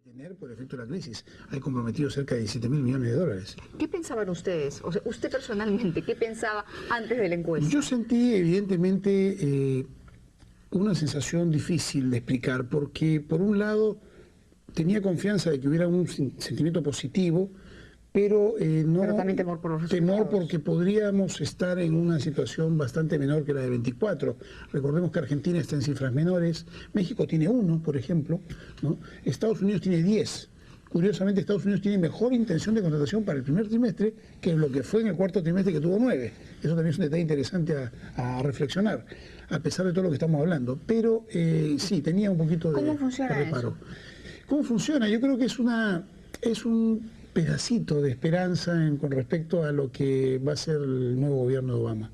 Tener por efecto de la crisis. Hay comprometido cerca de 17.000 millones de dólares. ¿Qué pensaban ustedes? O sea, usted personalmente, ¿qué pensaba antes de la encuesta? Yo sentí evidentemente una sensación difícil de explicar porque por un lado tenía confianza de que hubiera un sentimiento positivo, pero no... Pero también temor por los resultados. Temor porque podríamos estar en una situación bastante menor que la de 24. Recordemos que Argentina está en cifras menores, México tiene 1, por ejemplo, ¿no? Estados Unidos tiene 10. Curiosamente, Estados Unidos tiene mejor intención de contratación para el primer trimestre que lo que fue en el cuarto trimestre, que tuvo 9. Eso también es un detalle interesante a reflexionar, a pesar de todo lo que estamos hablando. Pero sí, tenía un poquito de reparo. Eso? ¿Cómo funciona? Yo creo que es un pedacito de esperanza con respecto a lo que va a ser el nuevo gobierno de Obama.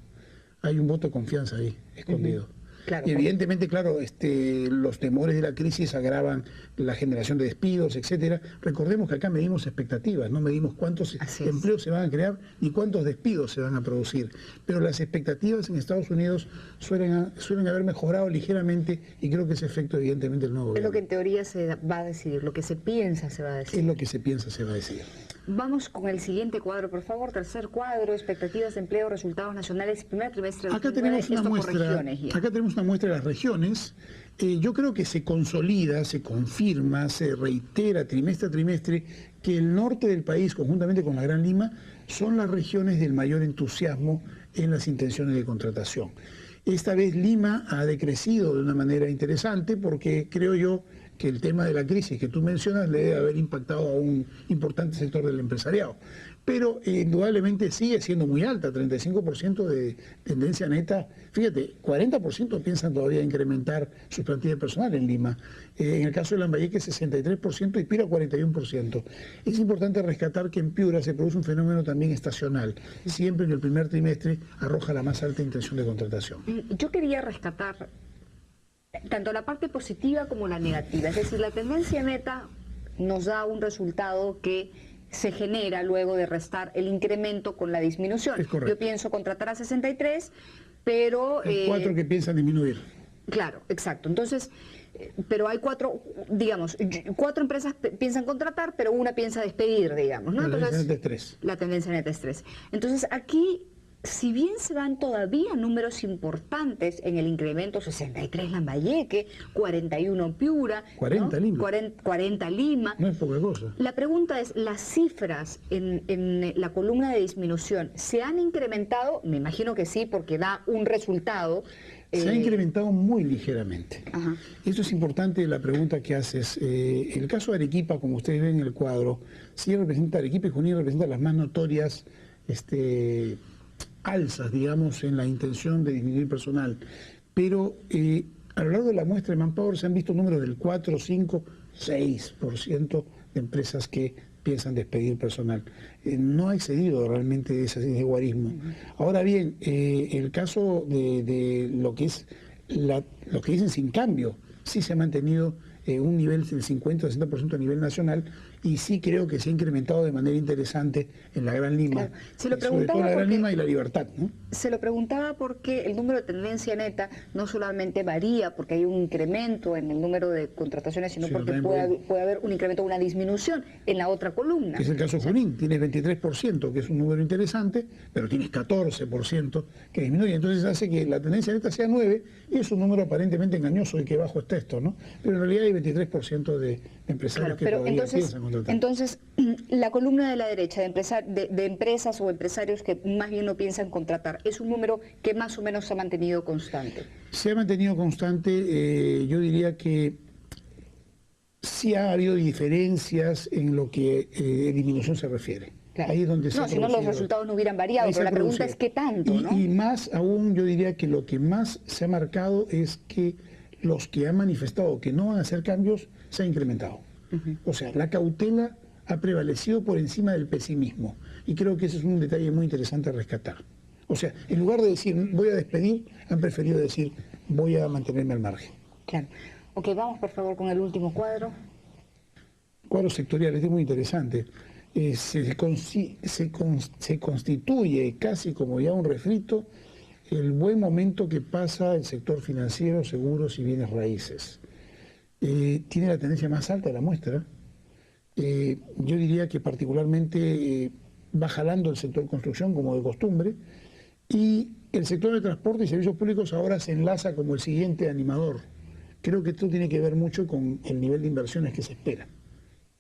Hay un voto de confianza ahí, escondido. Claro, y evidentemente, claro, los temores de la crisis agravan la generación de despidos, etcétera. Recordemos que acá medimos expectativas, no medimos cuántos empleos se van a crear ni cuántos despidos se van a producir. Pero las expectativas en Estados Unidos suelen haber mejorado ligeramente y creo que ese efecto evidentemente el nuevo gobierno. Es lo que en teoría se va a decidir, lo que se piensa se va a decidir. Es lo que se piensa se va a decidir. Vamos con el siguiente cuadro, por favor. Tercer cuadro, expectativas de empleo, resultados nacionales, primer trimestre de 2019. Acá tenemos una muestra de las regiones. Yo creo que se consolida, se confirma, se reitera trimestre a trimestre que el norte del país, conjuntamente con la Gran Lima, son las regiones del mayor entusiasmo en las intenciones de contratación. Esta vez Lima ha decrecido de una manera interesante porque creo yo que el tema de la crisis que tú mencionas le debe haber impactado a un importante sector del empresariado. Pero indudablemente sigue siendo muy alta, 35% de tendencia neta. Fíjate, 40% piensan todavía incrementar su plantilla de personal en Lima. En el caso de Lambayeque, 63% y Piura, 41%. Es importante rescatar que en Piura se produce un fenómeno también estacional. Siempre en el primer trimestre arroja la más alta intención de contratación. Yo quería rescatar tanto la parte positiva como la negativa. Es decir, la tendencia neta nos da un resultado que se genera luego de restar el incremento con la disminución. Es correcto. Yo pienso contratar a 63, pero... Hay 4 que piensan disminuir. Claro, exacto. Entonces, pero hay 4, digamos, 4 empresas piensan contratar, pero una piensa despedir, digamos, ¿no? La tendencia neta es 3. La tendencia neta es 3. Entonces, aquí, si bien se dan todavía números importantes en el incremento, 63 Lambayeque, 41 Piura, 40 ¿no? Lima. 40 Lima. No es poca cosa. La pregunta es, ¿las cifras en la columna de disminución se han incrementado? Me imagino que sí, porque da un resultado. Se ha incrementado muy ligeramente. Ajá. Esto es importante, la pregunta que haces. El caso de Arequipa, como ustedes ven en el cuadro, sí representa, Arequipa y Junín representan las más notorias alzas, digamos, en la intención de disminuir personal. Pero a lo largo de la muestra de Manpower se han visto números del 4, 5, 6% de empresas que piensan despedir personal. No ha excedido realmente ese guarismo. Ahora bien, el caso de lo que es lo que dicen sin cambio, sí se ha mantenido un nivel del 50-60% a nivel nacional y sí creo que se ha incrementado de manera interesante en la Gran Lima, claro. Se lo sobre todo la Gran Lima y la Libertad, ¿no? Se lo preguntaba porque el número de tendencia neta no solamente varía porque hay un incremento en el número de contrataciones, sino porque puede haber un incremento o una disminución en la otra columna. Es el caso de Junín, tienes 23%, que es un número interesante, pero tienes 14% que disminuye, entonces hace que la tendencia neta sea 9, y es un número aparentemente engañoso y que bajo está esto, ¿no? Pero en realidad hay 23% de empresarios que todavía piensan contratar. Entonces, la columna de la derecha de empresas o empresarios que más bien no piensan contratar, ¿es un número que más o menos se ha mantenido constante? Se ha mantenido constante, yo diría que sí ha habido diferencias en lo que disminución se refiere. Claro. Ahí es donde no, si no los resultados no hubieran variado, pero la pregunta es qué tanto, ¿no? Y más aún, yo diría que lo que más se ha marcado es que los que han manifestado que no van a hacer cambios se ha incrementado. O sea, la cautela ha prevalecido por encima del pesimismo. Y creo que ese es un detalle muy interesante a rescatar. O sea, en lugar de decir voy a despedir, han preferido decir voy a mantenerme al margen. Claro. Ok, vamos por favor con el último cuadro. Cuadro sectorial, este es muy interesante. Se constituye casi como ya un refrito el buen momento que pasa el sector financiero, seguros y bienes raíces. Tiene la tendencia más alta de la muestra. Yo diría que particularmente va jalando el sector construcción como de costumbre, y el sector de transporte y servicios públicos ahora se enlaza como el siguiente animador. Creo que esto tiene que ver mucho con el nivel de inversiones que se espera.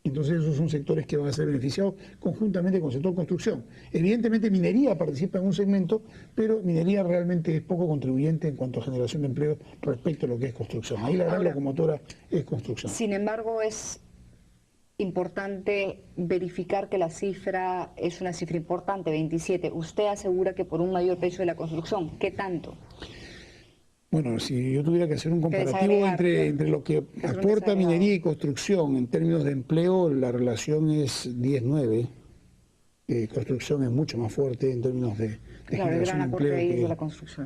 Entonces esos son sectores que van a ser beneficiados conjuntamente con el sector construcción. Evidentemente minería participa en un segmento, pero minería realmente es poco contribuyente en cuanto a generación de empleo respecto a lo que es construcción. Ahí la gran locomotora es construcción. Sin embargo, es importante verificar que la cifra es una cifra importante, 27. Usted asegura que por un mayor peso de la construcción. ¿Qué tanto? Bueno, si yo tuviera que hacer un comparativo entre lo que aporta minería y construcción en términos de empleo, la relación es 10-9. Construcción es mucho más fuerte en términos de generación de empleo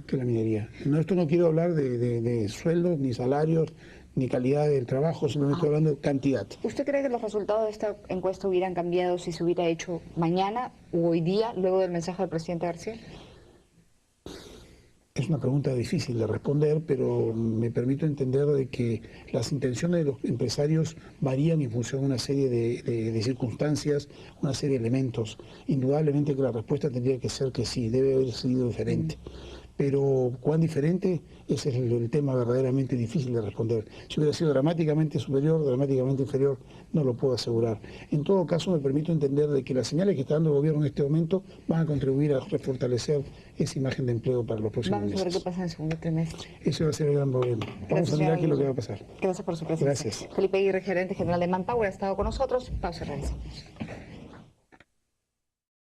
que la minería. No, esto no quiero hablar de sueldos, ni salarios, ni calidad del trabajo, simplemente estoy hablando de cantidad. ¿Usted cree que los resultados de esta encuesta hubieran cambiado si se hubiera hecho mañana o hoy día, luego del mensaje del presidente García? Es una pregunta difícil de responder, pero me permito entender de que las intenciones de los empresarios varían en función de una serie de circunstancias, una serie de elementos. Indudablemente que la respuesta tendría que ser que sí, debe haber sido diferente. Pero cuán diferente, ese es el tema verdaderamente difícil de responder. Si hubiera sido dramáticamente superior, dramáticamente inferior, no lo puedo asegurar. En todo caso, me permito entender de que las señales que está dando el gobierno en este momento van a contribuir a fortalecer esa imagen de empleo para los próximos meses. Vamos a ver qué pasa en el segundo trimestre. Ese va a ser el gran problema. Vamos a mirar qué es lo que va a pasar. Gracias por su presencia. Gracias. Felipe Aguirre, gerente general de Manpower, ha estado con nosotros. Pausa y regresamos.